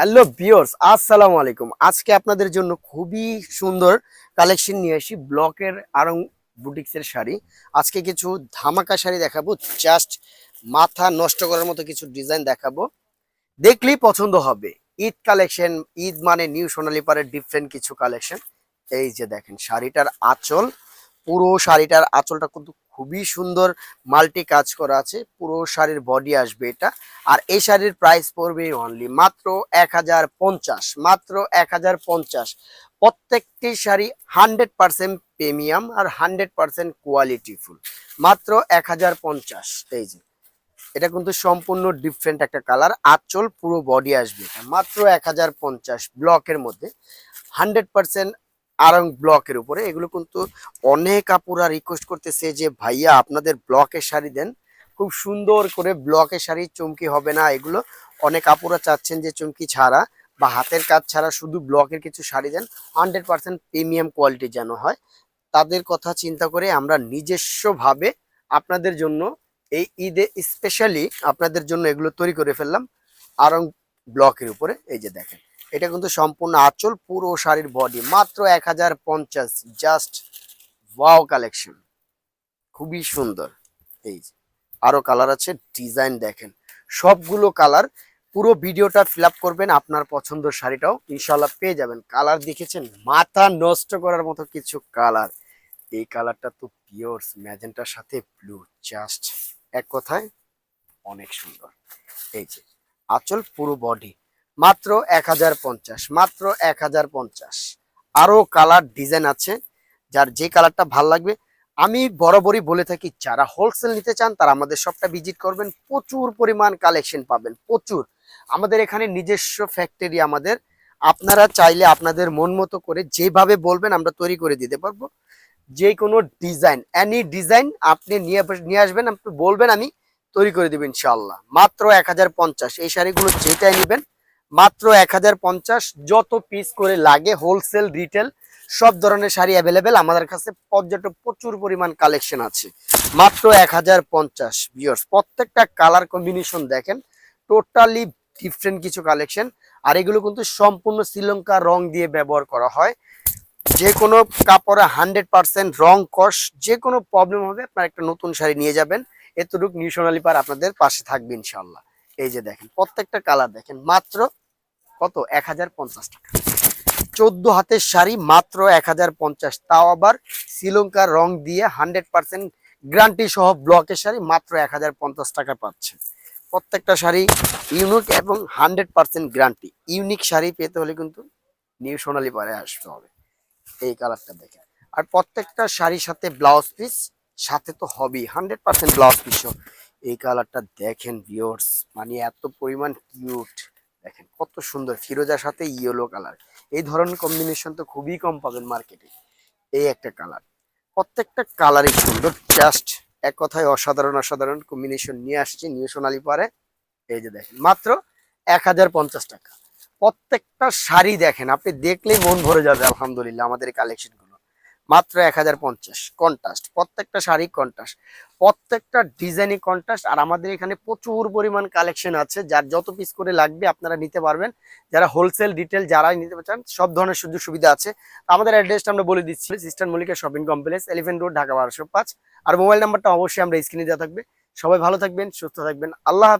Hello viewers, আসসালামু আলাইকুম। আজকে আপনাদের জন্য খুবই সুন্দর কালেকশন নিয়ে আসি ব্লকের আরং বুটিক্সের শাড়ি। আজকে কিছু ধামাকা শাড়ি দেখাবো, জাস্ট মাথা নষ্ট করার মতো কিছু ডিজাইন দেখাবো, দেখলেই পছন্দ হবে। ঈদ কালেকশন, ঈদ মানে নিউ সোনালী পাড়ের ডিফারেন্ট কিছু কালেকশন। এই যে দেখেন শাড়িটার আঁচল, পুরো শাড়িটার আঁচলটা কিন্তু খুবই সুন্দর, মাল্টি কাজ করা আছে। পুরো শাড়ির বডি আসবে এটা। আর এই শাড়ির প্রাইস পড়বে অনলি মাত্র 1050, মাত্র 1050। প্রত্যেকটি শাড়ি 100% প্রিমিয়াম আর 100% কোয়ালিটিফুল, মাত্র 1050। এই যে এটা কিন্তু সম্পূর্ণ ডিফারেন্ট একটা কালার, আঁচল পুরো বডি আসবে এটা মাত্র 1050 ব্লকের মধ্যে, 100% আরং ব্লকের উপরে। এগুলো কিন্তু অনেক আপুরা রিকোয়েস্ট করতেছে যে ভাইয়া আপনাদের ব্লকের শাড়ি দেন, খুব সুন্দর করে ব্লকের শাড়ি, চুমকি হবে না এগুলো। অনেক আপুরা চাচ্ছেন যে চুমকি ছাড়া বা হাতের কাজ ছাড়া শুধু ব্লকের কিছু শাড়ি দেন, 100% প্রিমিয়াম কোয়ালিটি যেন হয়। তাদের কথা চিন্তা করে আমরা নিজস্বভাবে আপনাদের জন্য এই ঈদে স্পেশালি আপনাদের জন্য এগুলো তৈরি করে ফেললাম আরং ব্লকের উপরে। এই যে দেখেন এটা কিন্তু সম্পূর্ণ আঁচল, পুরো শাড়ির বডি, মাত্র 1050। জাস্ট ওয়াও কালেকশন, খুবই সুন্দর। এই যে আরো কালার আছে, ডিজাইন দেখেন, সবগুলো কালার। পুরো ভিডিওটা ফিল আপ করবেন, আপনার পছন্দের শাড়িটাও ইনশাল্লাহ পেয়ে যাবেন। কালার দেখেছেন, মাথা নষ্ট করার মতো কিছু কালার। এই কালারটা তো পিওর ম্যাজেন্টার সাথে ব্লু, জাস্ট এক কথায় অনেক সুন্দর। এই যে আঁচল, পুরো বডি, মাত্র 1050, মাত্র 1050। আরো কালার ডিজাইন আছে, যার যে কালারটা ভাল লাগবে। আমি বরাবরই বলে থাকি যারা হোলসেল নিতে চান তারা আমাদের শপটা ভিজিট করবেন, প্রচুর পরিমাণ কালেকশন পাবেন, প্রচুর। আমাদের এখানে নিজস্ব ফ্যাক্টরি আমাদের। আপনারা চাইলে আপনাদের মন মতো করে যেভাবে বলবেন আমরা তৈরি করে দিতে পারবো। যে কোনো ডিজাইন, এনি ডিজাইন আপনি নিয়ে আসবেন, আপনি বলবেন, আমি তৈরি করে দেবেন ইনশাআল্লাহ। মাত্র 1050। এই শাড়িগুলো যেটাই নেবেন মাত্র 1050। যত পিস করে লাগে হোলসেল রিটেল সব ধরনের শাড়ি অ্যাভেলেবেল আমাদের কাছে, পর্যাপ্ত প্রচুর পরিমাণ কালেকশন আছে। মাত্র 1050 ভিউয়ার্স। প্রত্যেকটা কালার কম্বিনেশন দেখেন, টোটালি ডিফারেন্ট কিছু কালেকশন। আর এগুলো কিন্তু সম্পূর্ণ শ্রীলঙ্কা রং দিয়ে ব্যবহার করা হয়। যে কোনো কাপড়ে 100% রং কস, যে কোনো প্রবলেম হবে আপনার একটা নতুন শাড়ি নিয়ে যাবেন, এতটুকু নিউ সোনালী পাড় আপনাদের পাশে থাকবে ইনশাল্লাহ। এই যে দেখেন প্রত্যেকটা কালার দেখেন, মাত্র কত 1050 টাকা। 14 হাতের শাড়ি মাত্র 1050, তাও আবার শ্রীলঙ্কার রং দিয়ে 100% গ্যারান্টি সহ ব্লকের শাড়ি মাত্র 1050 টাকা পাচ্ছেন। প্রত্যেকটা শাড়ি ইউনিক এবং 100% গ্যারান্টি। ইউনিক শাড়ি পেতে হলে কিন্তু নিউ সোনালী পাড়ে আসতে হবে। এই কালারটা দেখেন, আর প্রত্যেকটা শাড়ির সাথে ব্লাউজ পিস সাথে তো হবেই, 100% ব্লাউজ পিস। এই কালারটা দেখেন ভিউয়ার্স, মানে এত পরিমাণ কিউট। দেখেন কত সুন্দর, ফিরোজার সাথে ইয়েলো কালার, এই ধরনের কম্বিনেশন তো খুবই কম পাবেন মার্কেটে। এই একটা কালার, প্রত্যেকটা কালারই সুন্দর, জাস্ট এক কথায় অসাধারণ অসাধারণ কম্বিনেশন নিয়ে আসছে নিউ সোনালী পাড়ে। এই যে দেখেন মাত্র 1050 টাকা। প্রত্যেকটা শাড়ি দেখেন, আপনি দেখলেই মন ভরে যাবে আলহামদুলিল্লাহ। আমাদের কালেকশন গুলো মাত্র 1050, কন্ট্রাস্ট, প্রত্যেকটা শাড়ি কন্ট্রাস্ট, প্রত্যেকটা ডিজাইনই কন্ট্রাস্ট। আর আমাদের এখানে প্রচুর পরিমাণ কালেকশন আছে, যার যত পিস করে লাগবে আপনারা নিতে পারবেন। যারা হোলসেল ডিটেল যারাই নিতে চান সব ধরনের সুযোগ সুবিধা আছে। আমাদের অ্যাড্রেসটা আমরা বলে দিচ্ছি, eastern Mallika shopping complex, elephant road, Dhaka 1205। আর মোবাইল নাম্বারটা অবশ্যই আমরা স্ক্রিনে দেওয়া থাকবে। সবাই ভালো থাকবেন, সুস্থ থাকবেন, আল্লাহ হাফেজ।